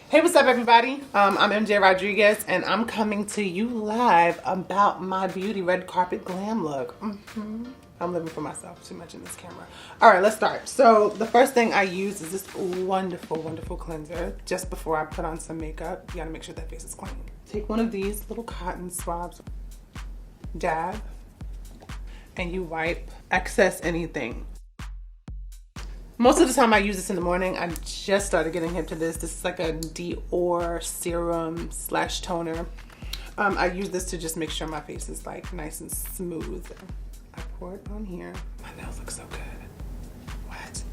Hey, what's up, everybody? I'm MJ Rodriguez, and I'm coming to you live about my beauty red carpet glam look. I'm living for myself too much in this camera. All right, let's start. So the first thing I use is this wonderful, wonderful cleanser just before I put on some makeup. You gotta make sure that face is clean. Take one of these little cotton swabs, dab, and you wipe excess anything. Most of the time I use this in the morning. I just started getting hip to this. This is like a Dior serum slash toner. I use this to just make sure my face is like nice and smooth. I pour it on here. My nails look so good. What?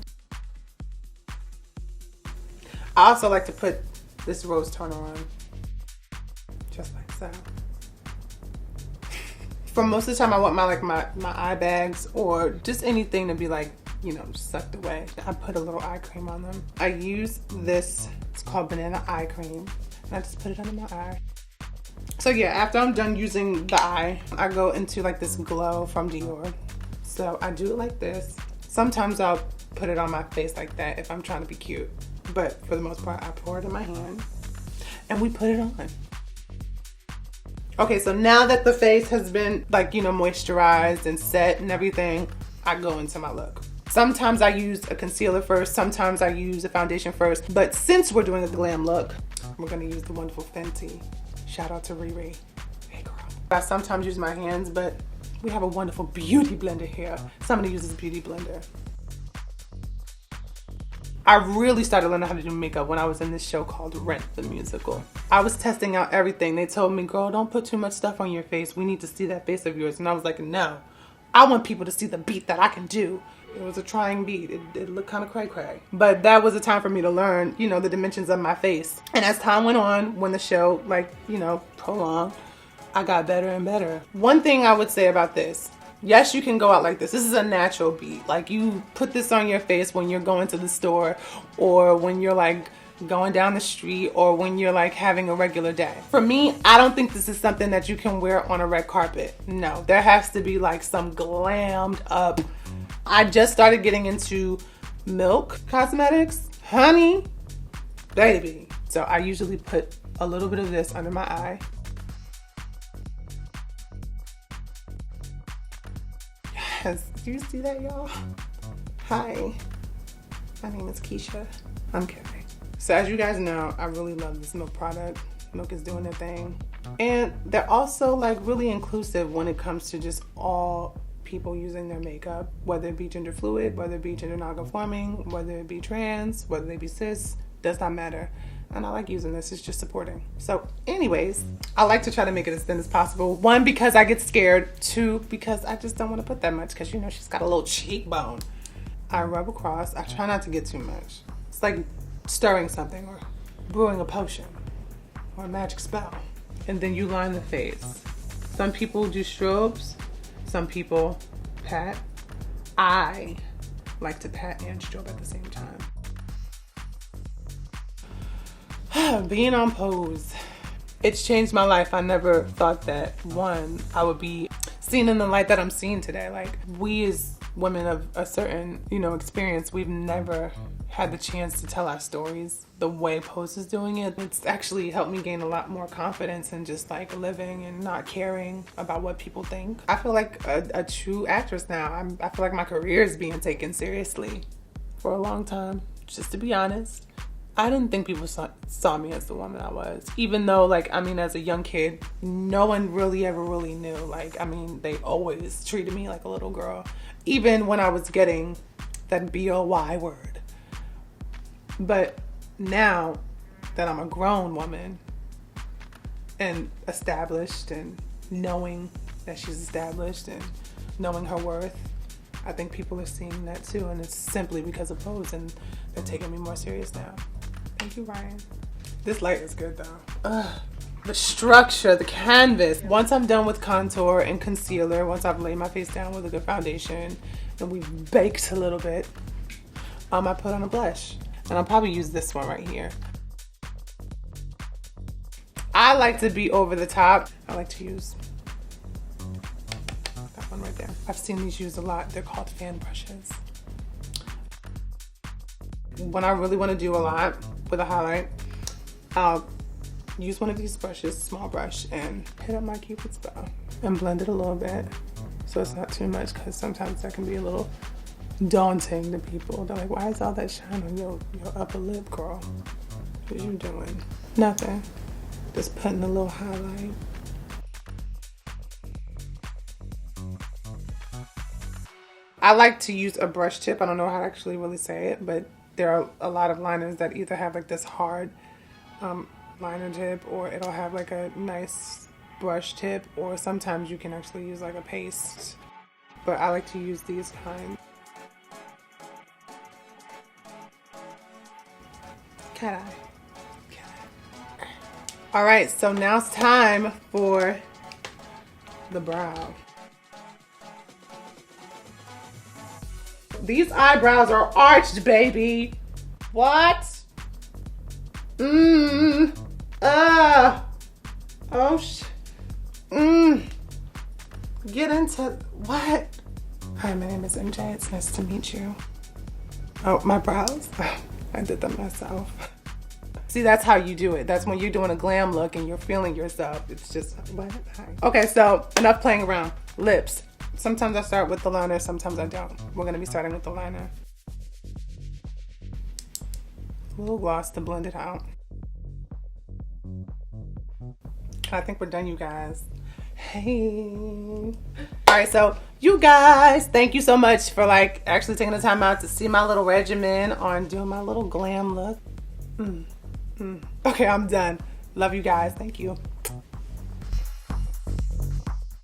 I also like to put this rose toner on. Just like so. For most of the time I want my eye bags or just anything to be like, you know, sucked away. I put a little eye cream on them. I use this, it's called banana eye cream. And I just put it under my eye. So yeah, after I'm done using the eye, I go into like this glow from Dior. So I do it like this. Sometimes I'll put it on my face like that if I'm trying to be cute. But for the most part, I pour it in my hand and we put it on. Okay, so now that the face has been like, you know, moisturized and set and everything, I go into my look. Sometimes I use a concealer first, sometimes I use a foundation first, but since we're doing a glam look, we're gonna use the wonderful Fenty. Shout out to Riri. Hey girl. I sometimes use my hands, but we have a wonderful beauty blender here. Somebody uses a beauty blender. I really started learning how to do makeup when I was in this show called Rent the Musical. I was testing out everything. They told me, girl, don't put too much stuff on your face. We need to see that face of yours. And I was like, no, I want people to see the beat that I can do. It was a trying beat. It looked kind of cray-cray. But that was a time for me to learn, you know, the dimensions of my face. And as time went on, when the show, like, you know, prolonged, I got better and better. One thing I would say about this, yes, you can go out like this. This is a natural beat. Like, you put this on your face when you're going to the store or when you're like going down the street or when you're like having a regular day. For me, I don't think this is something that you can wear on a red carpet. No, there has to be like some glammed up. I just started getting into Milk cosmetics. Honey, baby. So I usually put a little bit of this under my eye. Yes, do you see that, y'all? Hi, my name is Keisha. I'm kidding. So as you guys know, I really love this Milk product. Milk is doing their thing. And they're also like really inclusive when it comes to just all people using their makeup, whether it be gender fluid, whether it be gender non-conforming, whether it be trans, whether they be cis, does not matter. And I like using this, it's just supporting. So anyways, I like to try to make it as thin as possible. One, because I get scared. Two, because I just don't want to put that much because, you know, she's got a little cheekbone. I rub across. I try not to get too much. It's like stirring something or brewing a potion or a magic spell. And then you line the face. Some people do strobes. Some people pat. I like to pat and strobe at the same time. Being on pose, it's changed my life. I never thought that, one, I would be seen in the light that I'm seeing today. Like, we as women of a certain, you know, experience, we've never had the chance to tell our stories the way Pose is doing it. It's actually helped me gain a lot more confidence in just like living and not caring about what people think. I feel like a true actress now. I feel like my career is being taken seriously. For a long time, just to be honest, I didn't think people saw me as the woman I was. Even though, like, I mean, as a young kid, no one really ever really knew. Like, I mean, they always treated me like a little girl. Even when I was getting that B-O-Y word. But now that I'm a grown woman and established and knowing that she's established and knowing her worth, I think people are seeing that too. And it's simply because of Pose and they're taking me more serious now. Thank you, Ryan. This light is good though. The structure, the canvas. Once I'm done with contour and concealer, once I've laid my face down with a good foundation and we've baked a little bit, I put on a blush. And I'll probably use this one right here. I like to be over the top. I like to use that one right there. I've seen these used a lot. They're called fan brushes. When I really want to do a lot with a highlight, I'll use one of these brushes, small brush, and hit up my Cupid's bow and blend it a little bit so it's not too much, because sometimes that can be a little daunting to people. They're like, why is all that shine on your upper lip, girl? What you doing? Nothing. Just putting a little highlight. I like to use a brush tip. I don't know how to actually really say it, but there are a lot of liners that either have like this hard liner tip, or it'll have like a nice brush tip, or sometimes you can actually use like a paste. But I like to use these kinds. Cat eye. All right, so now it's time for the brow. These eyebrows are arched, baby. What? Oh, Get into what? Hi, my name is MJ. It's nice to meet you. Oh, my brows. I did them myself. See, that's how you do it. That's when you're doing a glam look and you're feeling yourself. It's just, what? Hi. Okay, so enough playing around. Lips. Sometimes I start with the liner, sometimes I don't. We're gonna be starting with the liner. A little gloss to blend it out. I think we're done, you guys. Hey. All right, so you guys, thank you so much for like actually taking the time out to see my little regimen on doing my little glam look. Okay, I'm done. Love you guys. Thank you.